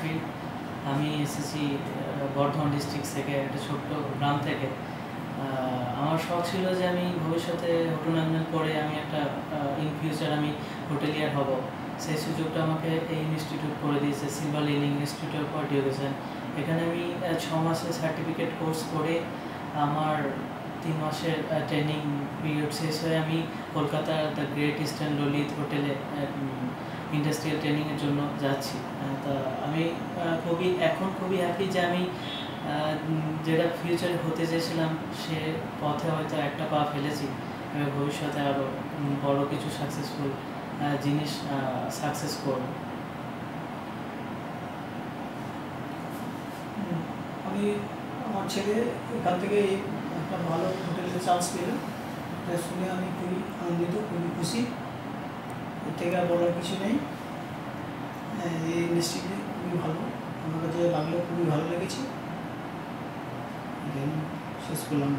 রাফি। আমি এসেছি বর্ধমান ডিস্ট্রিক্ট থেকে, একটা ছোট্ট গ্রাম থেকে। আমার শখ ছিল যে আমি ভবিষ্যতে হোটেল ম্যানেজমেন্ট পড়ে আমি একটা ইন ফিউচার আমি হোটেলিয়ার হব। সেই সুযোগটা আমাকে এই ইনস্টিটিউট করে দিয়েছে, সিলভার লিলিং ইনস্টিটিউট অফ এডুকেশন। এখানে আমি 6 মাসের সার্টিফিকেট কোর্স করে আমার 3 মাসের ট্রেনিং পিরিয়ড শেষ হয়ে আমি কলকাতার দ্য গ্রেট ইস্টার্ন ললিত হোটেলে ইন্ডাস্ট্রিয়াল ট্রেনিংয়ের জন্য যাচ্ছি। তা আমি এখন খুবই হ্যাপি যে আমি যেটা ফিউচারে হতে চেয়েছিলাম সে পথে হয়তো একটা পা ফেলেছি। আমি ভবিষ্যতে আরও বড় কিছু সাকসেসফুল জিনিস সাকসেস করব। আমি আমার ছেলে এখান থেকে একটা ভালো হোটেলে চান্স পেলাম, এটা শুনে আমি খুবই আনন্দিত, খুবই খুশি। এর থেকে আর বলার কিছু নেই। এই ইন্ডাস্ট্রিতে খুবই ভালো, আমার কাছে লাগলো, খুবই ভালো লেগেছে। শেষ করলাম।